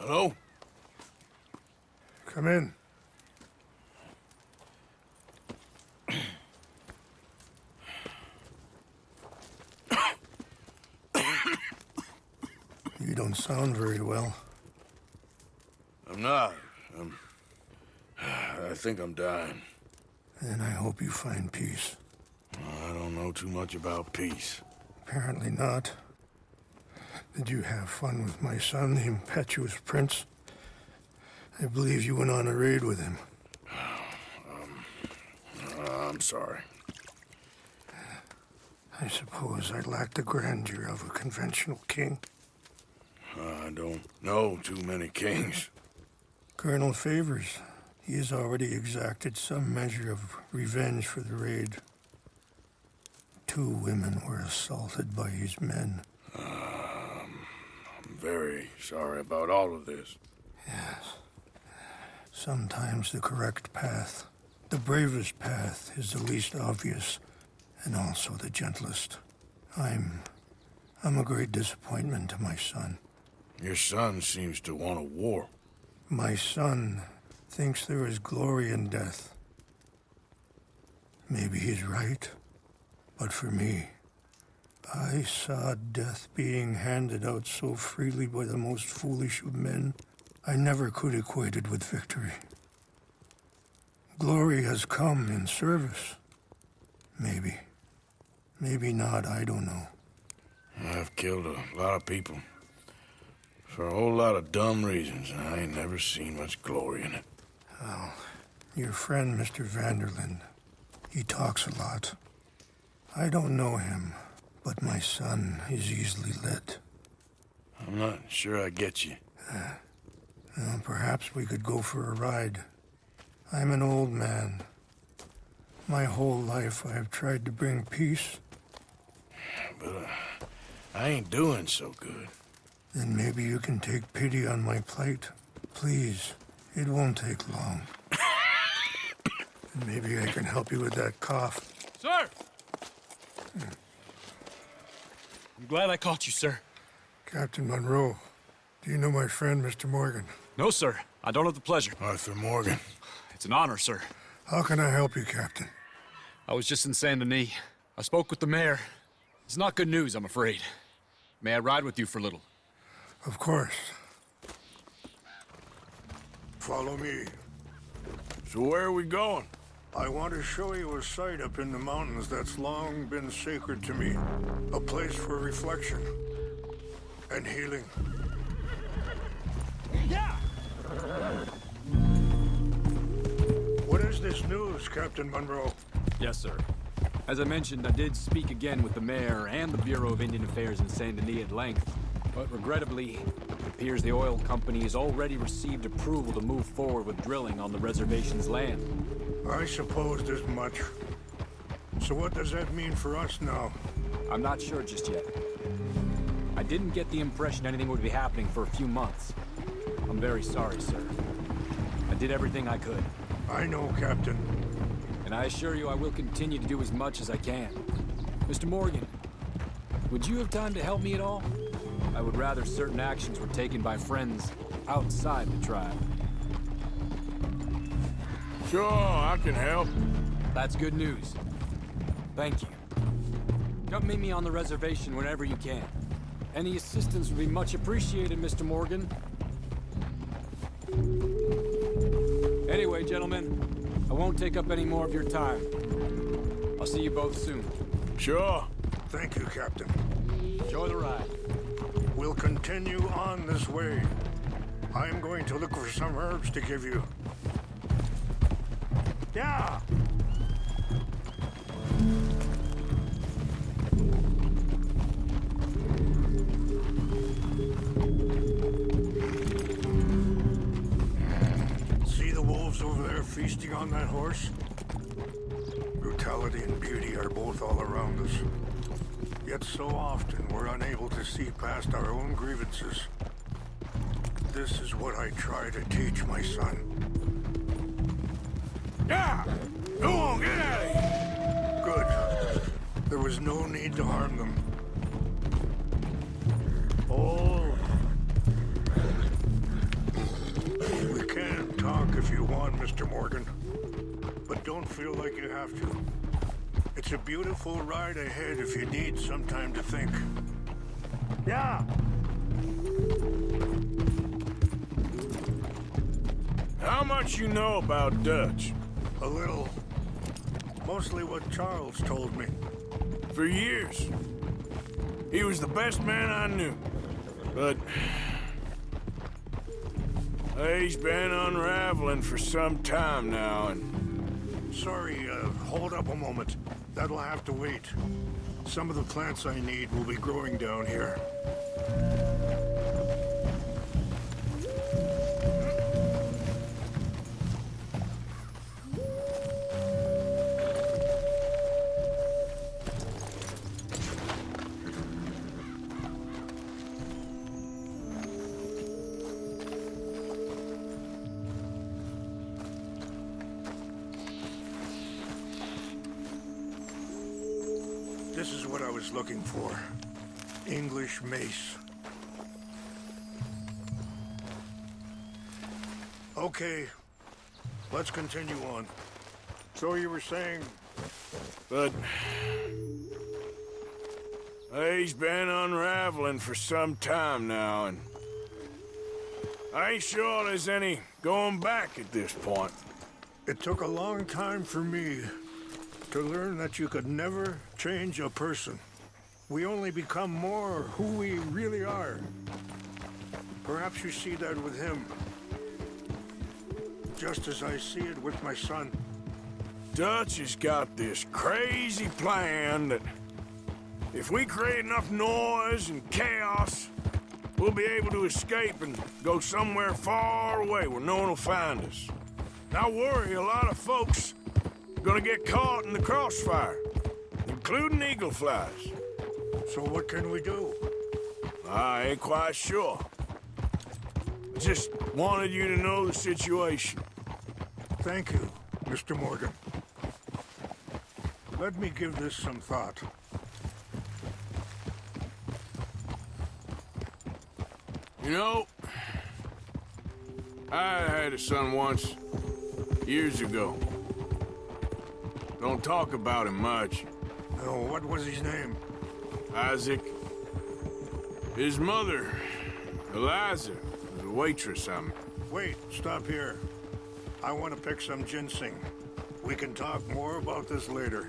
Hello? Come in. You don't sound very well. I'm not. I think I'm dying. And I hope you find peace. I don't know too much about peace. Apparently not. Did you have fun with my son, the impetuous prince? I believe you went on a raid with him. I'm sorry. I suppose I lack the grandeur of a conventional king. I don't know too many kings. Colonel Favors, he has already exacted some measure of revenge for the raid. 2 women were assaulted by his men. I'm very sorry about all of this. Yes. Sometimes the correct path, the bravest path, is the least obvious, and also the gentlest. I'm a great disappointment to my son. Your son seems to want a war. My son thinks there is glory in death. Maybe he's right, but for me, I saw death being handed out so freely by the most foolish of men, I never could equate it with victory. Glory has come in service. Maybe. Maybe not, I don't know. I've killed a lot of people. For a whole lot of dumb reasons, and I ain't never seen much glory in it. Well, your friend, Mr. Vanderlyn, he talks a lot. I don't know him, but my son is easily led. I'm not sure I get you. Well, perhaps we could go for a ride. I'm an old man. My whole life I have tried to bring peace. But I ain't doing so good. Then maybe you can take pity on my plight. Please, it won't take long. And maybe I can help you with that cough. Sir! I'm glad I caught you, sir. Captain Monroe, do you know my friend, Mr. Morgan? No, sir. I don't have the pleasure. Arthur Morgan. It's an honor, sir. How can I help you, Captain? I was just in Saint Denis. I spoke with the mayor. It's not good news, I'm afraid. May I ride with you for a little? Of course. Follow me. So where are we going? I want to show you a site up in the mountains that's long been sacred to me. A place for reflection and healing. Yeah! What is this news, Captain Monroe? Yes, sir. As I mentioned, I did speak again with the mayor and the Bureau of Indian Affairs in Saint Denis at length. But regrettably, it appears the oil company has already received approval to move forward with drilling on the reservation's land. I supposed as much. So what does that mean for us now? I'm not sure just yet. I didn't get the impression anything would be happening for a few months. I'm very sorry, sir. I did everything I could. I know, Captain. And I assure you I will continue to do as much as I can. Mr. Morgan, would you have time to help me at all? I would rather certain actions were taken by friends outside the tribe. Sure, I can help. That's good news. Thank you. Come meet me on the reservation whenever you can. Any assistance would be much appreciated, Mr. Morgan. Anyway, gentlemen, I won't take up any more of your time. I'll see you both soon. Sure. Thank you, Captain. Enjoy the ride. We'll continue on this way. I'm going to look for some herbs to give you. Yeah! See the wolves over there feasting on that horse? Brutality and beauty are both all around us. Yet so often we're unable to see past our own grievances. This is what I try to teach my son. Yeah! Go on, get out of here! Good. There was no need to harm them. Oh. talk if you want, Mr. Morgan. But don't feel like you have to. It's a beautiful ride ahead if you need some time to think. Yeah! How much you know about Dutch? A little. Mostly what Charles told me. For years. He was the best man I knew. But... he's been unraveling for some time now, and... Sorry, hold up a moment. That'll have to wait. Some of the plants I need will be growing down here. This is what I was looking for. English mace. Okay, let's continue on. So you were saying... But... he's been unraveling for some time now, and... I ain't sure there's any going back at this point. It took a long time for me to learn that you could never change a person. We only become more who we really are. Perhaps you see that with him. Just as I see it with my son. Dutch has got this crazy plan that if we create enough noise and chaos, we'll be able to escape and go somewhere far away where no one will find us. I worry a lot of folks are gonna get caught in the crossfire, including eagle flies. So what can we do? I ain't quite sure. I just wanted you to know the situation. Thank you, Mr. Morgan. Let me give this some thought. You know, I had a son once, years ago. Don't talk about him much. Oh, what was his name? Isaac. His mother, Eliza, was a waitress I met. Wait, stop here. I want to pick some ginseng. We can talk more about this later.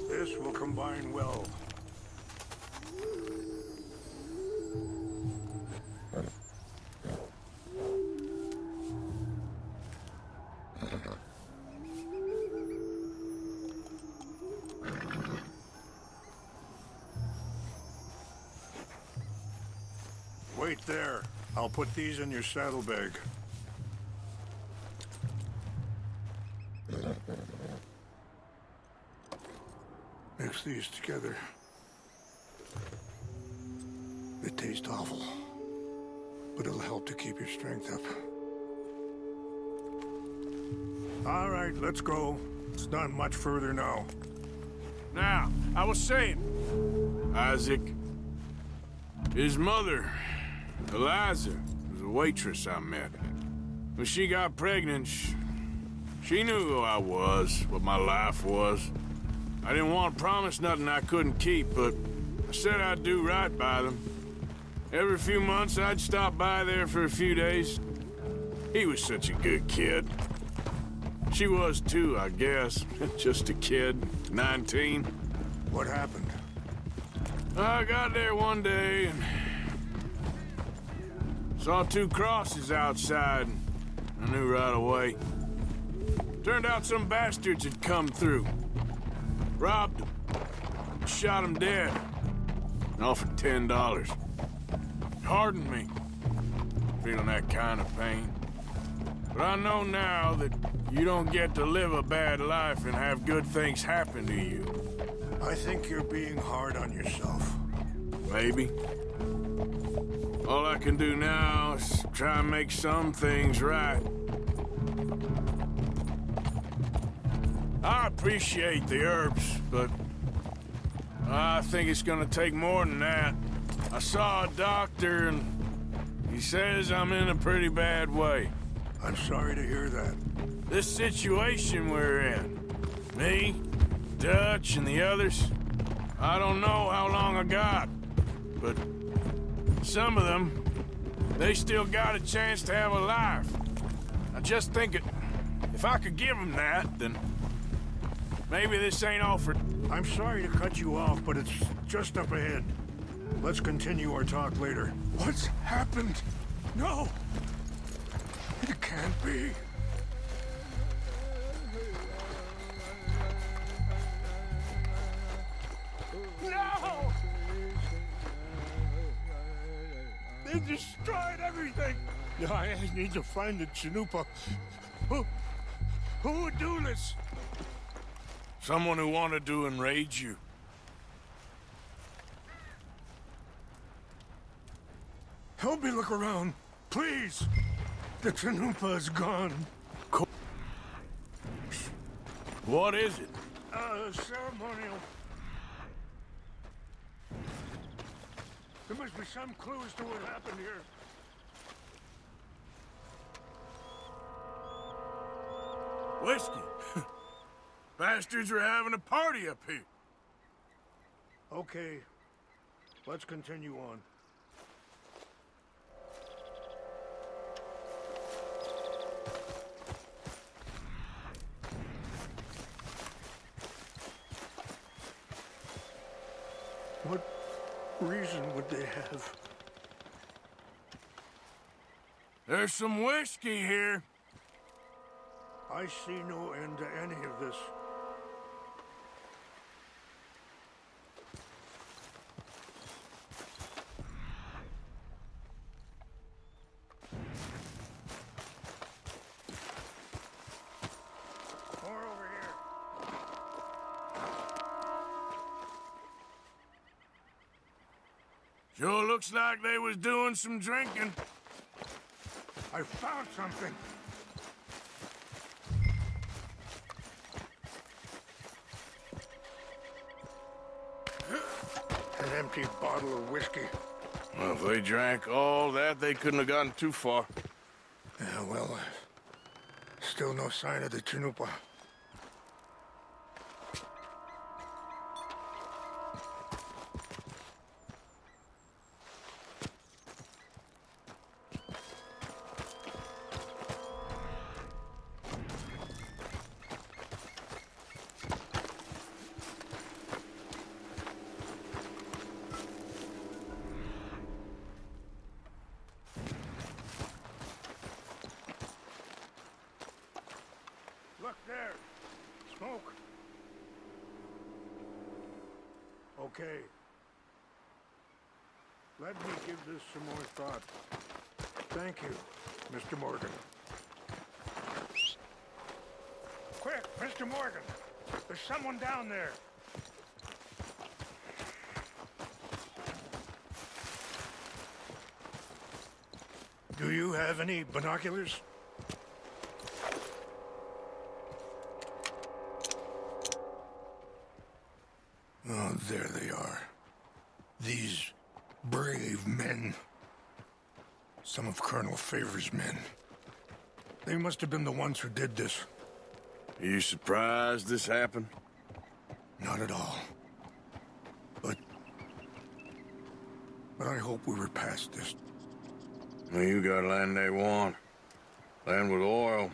This will combine well. Wait there. I'll put these in your saddlebag. Mix these together. They taste awful, but it'll help to keep your strength up. All right, let's go. It's not much further now. Now, I was saying, Isaac, his mother, Eliza, was a waitress I met. When she got pregnant, she knew who I was, what my life was. I didn't want to promise nothing I couldn't keep, but I said I'd do right by them. Every few months, I'd stop by there for a few days. He was such a good kid. She was too, I guess. Just a kid, 19. What happened? I got there one day and saw two crosses outside. I knew right away. Turned out some bastards had come through. Robbed them. Shot them dead. And offered $10. Hardened me. Feeling that kind of pain. But I know now that you don't get to live a bad life and have good things happen to you. I think you're being hard on yourself. Maybe. All I can do now is try and make some things right. appreciate the herbs, but I think it's gonna take more than that. I saw a doctor and he says I'm in a pretty bad way. I'm sorry to hear that. This situation we're in, me, Dutch, and the others, I don't know how long I got, but some of them, they still got a chance to have a life. I just think if I could give them that, then maybe this ain't all for... I'm sorry to cut you off, but it's just up ahead. Let's continue our talk later. What's happened? No! It can't be. No! They destroyed everything! I need to find the Chanupa. Who would do this? Someone who wanted to enrage you. Help me look around, please. The Chanupa is gone. What is it? Ceremonial. There must be some clue as to what happened here. Whiskey. Bastards are having a party up here. Okay, let's continue on. What reason would they have? There's some whiskey here. I see no end to any of this. More over here. Sure looks like they was doing some drinking. I found something. An empty bottle of whiskey. Well, if they drank all that, they couldn't have gotten too far. Yeah, well, still no sign of the Chanupa. Look there. Smoke. Okay. Let me give this some more thought. Thank you, Mr. Morgan. Quick, Mr. Morgan. There's someone down there. Do you have any binoculars? Oh, there they are. These brave men. Some of Colonel Favor's men. They must have been the ones who did this. Are you surprised this happened? Not at all. But I hope we were past this. Well, you got land they want. Land with oil.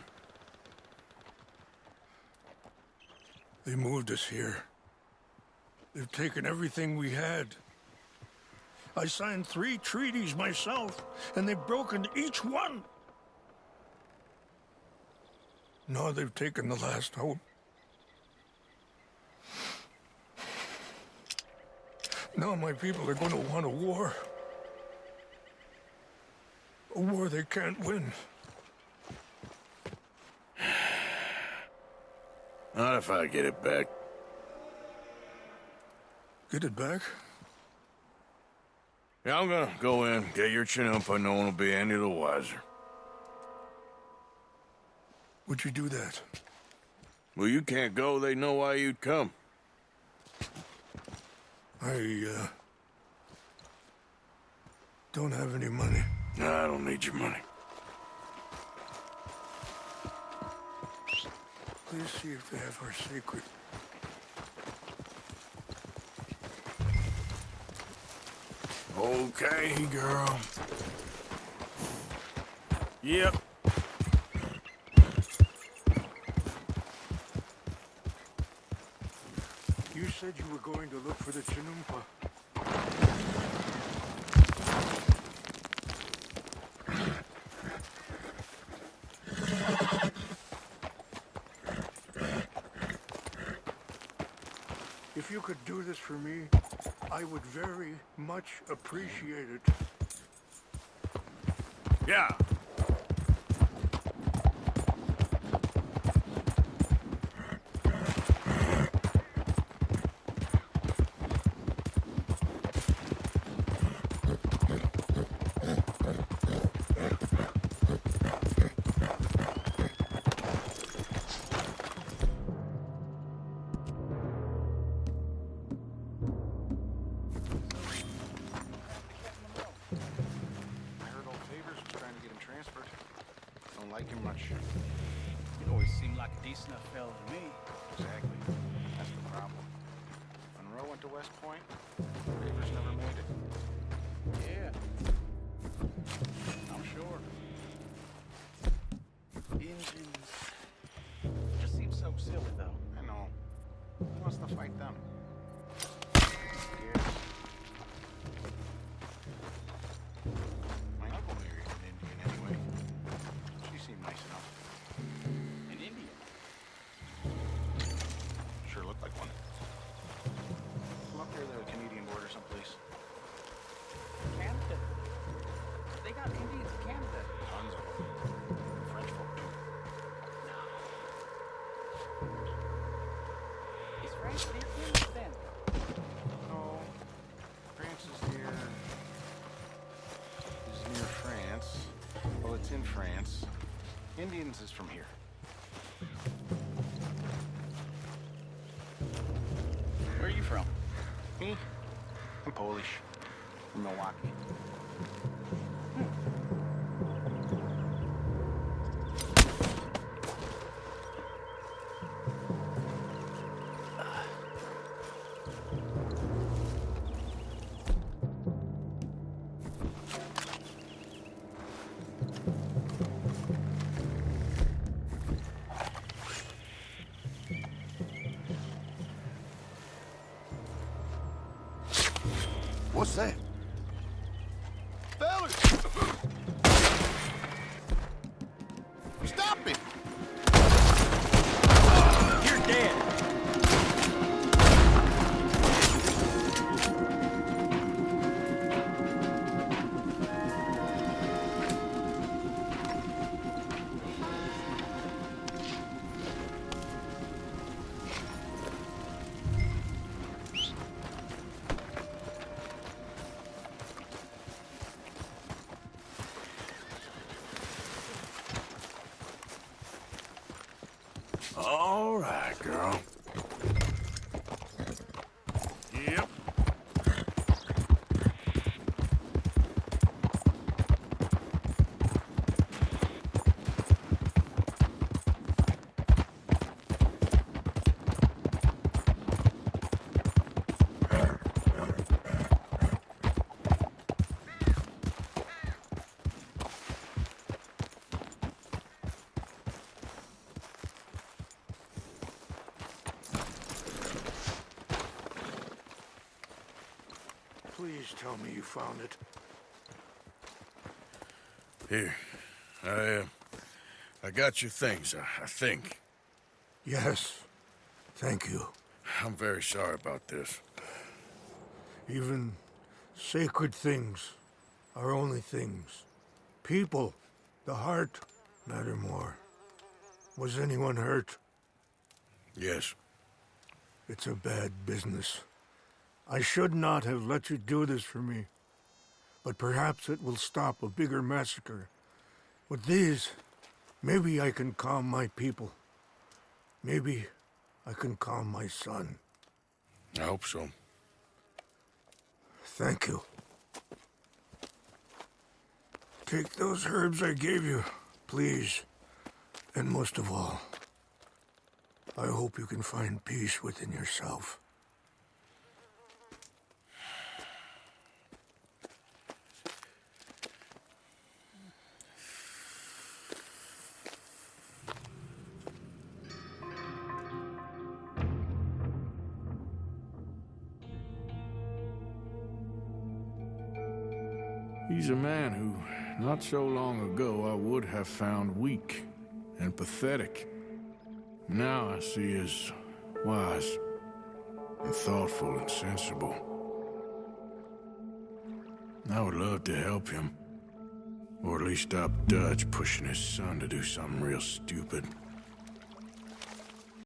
They moved us here. They've taken everything we had. I signed 3 treaties myself, and they've broken each one. Now they've taken the last hope. Now my people are going to want a war. A war they can't win. Not if I get it back. Get it back? Yeah, I'm gonna go in, get your Chanupa, no one will be any the wiser. Would you do that? Well, you can't go. They know why you'd come. I don't have any money. No, I don't need your money. Please see if they have our secret. Okay, girl. Yep. You said you were going to look for the Chinumpa. If you could do this for me, I would very much appreciate it. Yeah. Like him much. You always seemed like a decent enough fella to me. Exactly. That's the problem. Monroe went to West Point. Rivers never made it. Yeah. I'm sure. Engines. Just seems so silly, though. I know. Who wants to fight them? Scared. My uncle married an Indian anyway. She seemed nice enough. An Indian. Sure looked like one. From up near the Canadian border someplace. Canada. They got Indians in Canada. Tons of them. French folk too. Is France near Canada then? No. France is near... France. Well, it's in France. Indians is from here. Where are you from? Me? I'm Polish. From Milwaukee. What's that? Fellas! Stop it! You're dead. All right, girl. Yep. Please tell me you found it. Here. I got your things, I think. Yes. Thank you. I'm very sorry about this. Even sacred things are only things. People, the heart, matter more. Was anyone hurt? Yes. It's a bad business. I should not have let you do this for me. But perhaps it will stop a bigger massacre. With these, maybe I can calm my people. Maybe I can calm my son. I hope so. Thank you. Take those herbs I gave you, please. And most of all, I hope you can find peace within yourself. He's a man who, not so long ago, I would have found weak and pathetic. Now I see as wise and thoughtful and sensible. I would love to help him, or at least stop Dutch pushing his son to do something real stupid.